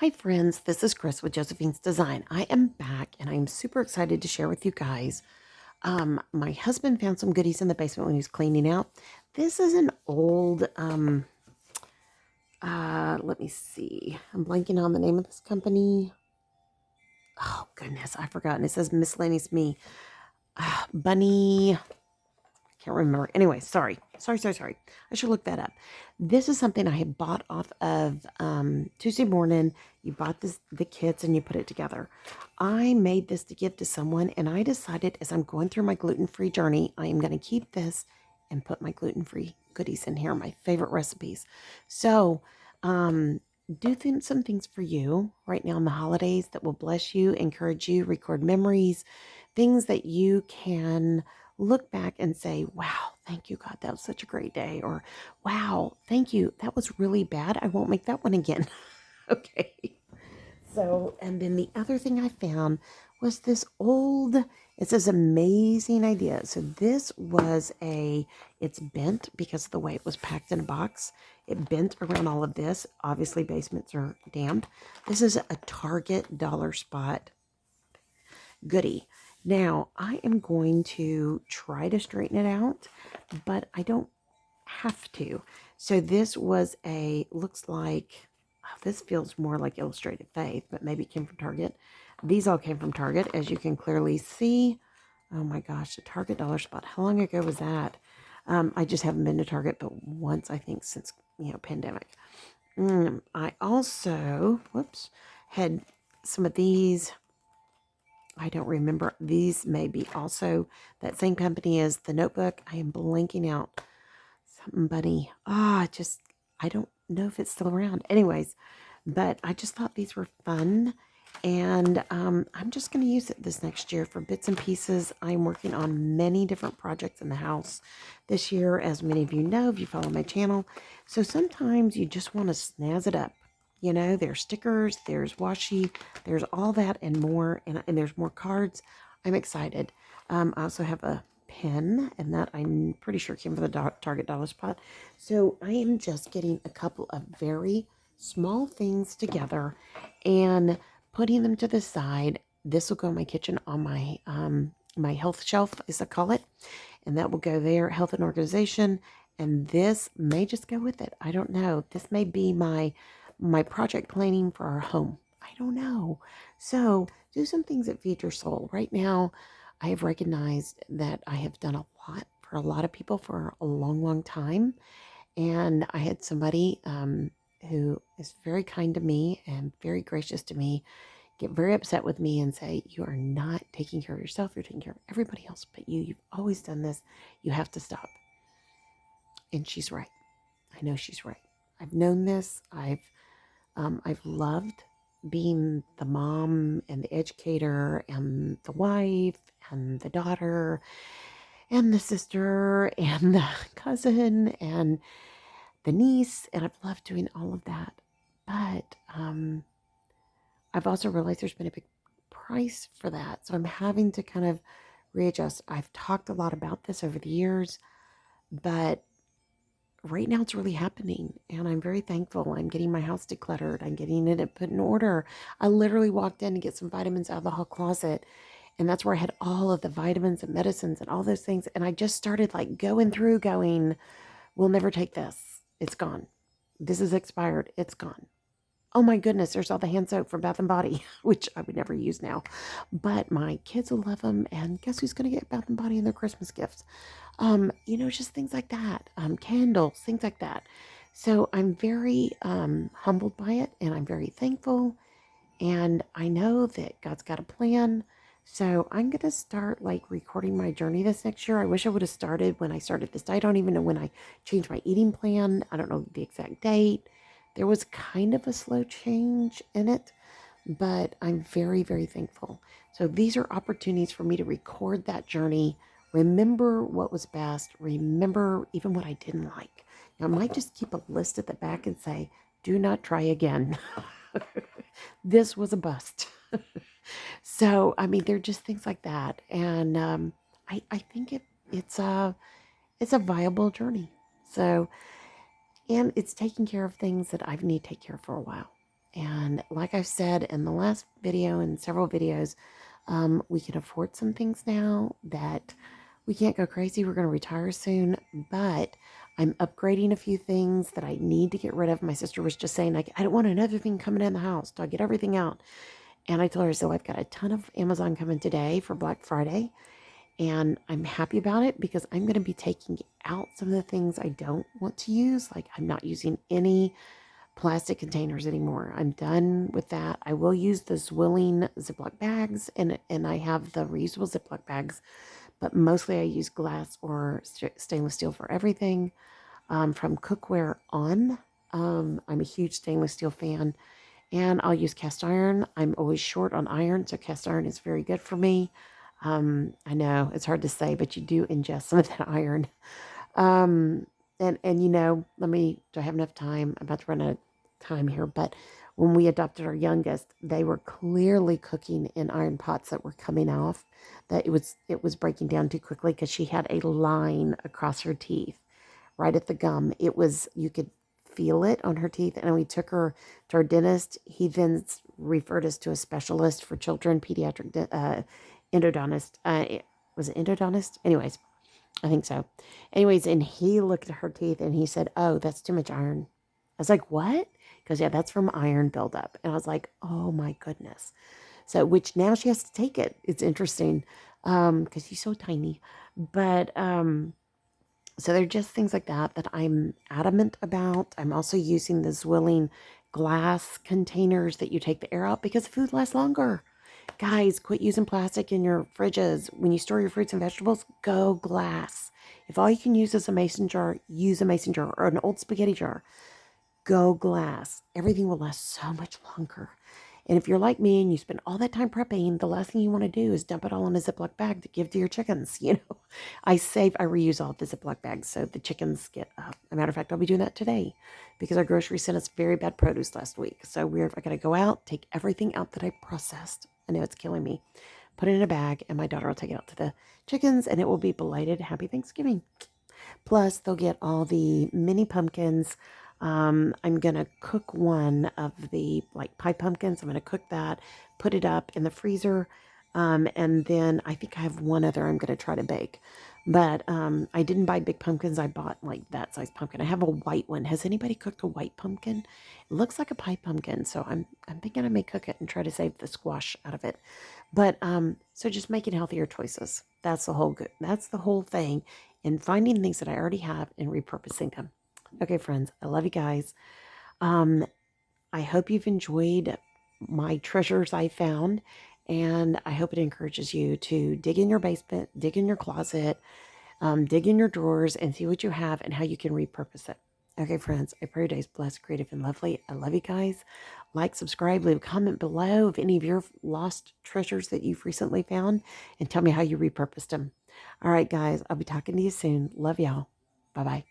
Hi friends, this is Chris with Josephine's Design. I am back and I'm super excited to share with you guys. My husband found some goodies in the basement when he was cleaning out. This is an old, let me see. I'm blanking on the name of this company. Oh goodness, I've forgotten. It says Miscellaneous Me. Bunny, can't remember. Anyway, sorry. I should look that up. This is something I had bought off of Tuesday morning. You bought the kits and you put it together. I made this to give to someone, and I decided as I'm going through my gluten-free journey, I am going to keep this and put my gluten-free goodies in here, my favorite recipes. So, some things for you right now in the holidays that will bless you, encourage you, record memories, things that you can look back and say, wow, thank you, God, that was such a great day. Or, wow, thank you, that was really bad. I won't make that one again. Okay. So, and then the other thing I found was it's this amazing idea. So it's bent because of the way it was packed in a box. It bent around all of this. Obviously, basements are damp. This is a Target dollar spot goodie. Now, I am going to try to straighten it out, but I don't have to. So looks like, this feels more like Illustrated Faith, but maybe it came from Target. These all came from Target, as you can clearly see. Oh my gosh, the Target dollar spot. How long ago was that? I just haven't been to Target but once, I think, since, pandemic. I also, had some of these. I don't remember. These may be also that same company as the notebook. I am blanking out. Somebody. I don't know if it's still around. Anyways, but I just thought these were fun. And I'm just going to use it this next year for bits and pieces. I'm working on many different projects in the house this year, as many of you know, if you follow my channel. So sometimes you just want to snazz it up. There's stickers, there's washi, there's all that and more, and there's more cards. I'm excited. I also have a pen, and that I'm pretty sure came from the Target dollar spot. So I am just getting a couple of very small things together and putting them to the side. This will go in my kitchen on my health shelf, as I call it, and that will go there, health and organization. And this may just go with it. I don't know. This may be my project planning for our home. I don't know. So do some things that feed your soul. Right now, I have recognized that I have done a lot for a lot of people for a long, long time. And I had somebody who is very kind to me and very gracious to me get very upset with me and say, you are not taking care of yourself. You're taking care of everybody else but you. You've always done this. You have to stop. And she's right. I know she's right. I've known this. I've loved being the mom and the educator and the wife and the daughter and the sister and the cousin and the niece, and I've loved doing all of that. But I've also realized there's been a big price for that. So I'm having to kind of readjust. I've talked a lot about this over the years, but right now it's really happening, and I'm very thankful. I'm getting my house decluttered. I'm getting it put in order. I literally walked in to get some vitamins out of the hall closet, and that's where I had all of the vitamins and medicines and all those things. And I just started like going through going, we'll never take this. It's gone. This is expired. It's gone. Oh my goodness, there's all the hand soap from Bath and Body, which I would never use now. But my kids will love them, and guess who's going to get Bath and Body in their Christmas gifts? Just things like that. Candles, things like that. So I'm very humbled by it, and I'm very thankful. And I know that God's got a plan. So I'm going to start like recording my journey this next year. I wish I would have started when I started this. I don't even know when I changed my eating plan. I don't know the exact date. There was kind of a slow change in it, but I'm very, very thankful. So these are opportunities for me to record that journey, remember what was best, remember even what I didn't like. Now, I might just keep a list at the back and say, do not try again. This was a bust. So, I mean, they're just things like that. And I think it's a viable journey. So, and it's taking care of things that I've need to take care of for a while. And like I've said in the last video and several videos, we can afford some things now that we can't go crazy. We're going to retire soon, but I'm upgrading a few things that I need to get rid of. My sister was just saying, like, I don't want another thing coming in the house. Do I get everything out? And I told her, so I've got a ton of Amazon coming today for Black Friday. And I'm happy about it because I'm going to be taking out some of the things I don't want to use. Like, I'm not using any plastic containers anymore. I'm done with that. I will use the Zwilling Ziploc bags, and I have the reusable Ziploc bags, but mostly I use glass or stainless steel for everything. From cookware on, I'm a huge stainless steel fan, and I'll use cast iron. I'm always short on iron, so cast iron is very good for me. I know it's hard to say, but you do ingest some of that iron. Um, and you know, do I have enough time? I'm about to run out of time here, but when we adopted our youngest, they were clearly cooking in iron pots that were coming off. That it was breaking down too quickly because she had a line across her teeth, right at the gum. You could feel it on her teeth, and we took her to our dentist. He then referred us to a specialist for children, pediatric endodontist. Was it endodontist? Anyways, I think so. Anyways, and he looked at her teeth and he said, "Oh, that's too much iron." I was like, "What?" Because yeah, that's from iron buildup. And I was like, "Oh my goodness." So, which now she has to take it. It's interesting because she's so tiny. But so they're just things like that that I'm adamant about. I'm also using the Zwilling glass containers that you take the air out because food lasts longer. Guys, quit using plastic in your fridges. When you store your fruits and vegetables, go glass. If all you can use is a mason jar, use a mason jar or an old spaghetti jar. Go glass. Everything will last so much longer. And if you're like me and you spend all that time prepping, the last thing you want to do is dump it all in a Ziploc bag to give to your chickens. You know, I reuse all the Ziploc bags so the chickens get up. As a matter of fact, I'll be doing that today because our grocery sent us very bad produce last week. So I got to go out, take everything out that I processed. I know it's killing me. Put it in a bag, and my daughter will take it out to the chickens, and it will be belated Happy Thanksgiving. Plus, they'll get all the mini pumpkins. I'm going to cook one of the pie pumpkins. I'm going to cook that, put it up in the freezer. And then I think I have one other I'm going to try to bake. But I didn't buy big pumpkins. I bought that size pumpkin. I have a white one. Has anybody cooked a white pumpkin? It looks like a pie pumpkin. So I'm thinking I may cook it and try to save the squash out of it. But so just making healthier choices. That's the whole thing. And finding things that I already have and repurposing them. Okay, friends, I love you guys. Um, I hope you've enjoyed my treasures I found, and I hope it encourages you to dig in your basement, dig in your closet, dig in your drawers, and see what you have and how you can repurpose it. Okay, friends, I pray your day's blessed, creative, and lovely. I love you guys. Like, subscribe, leave a comment below of any of your lost treasures that you've recently found, and tell me how you repurposed them. All right, guys, I'll be talking to you soon. Love y'all. Bye-bye.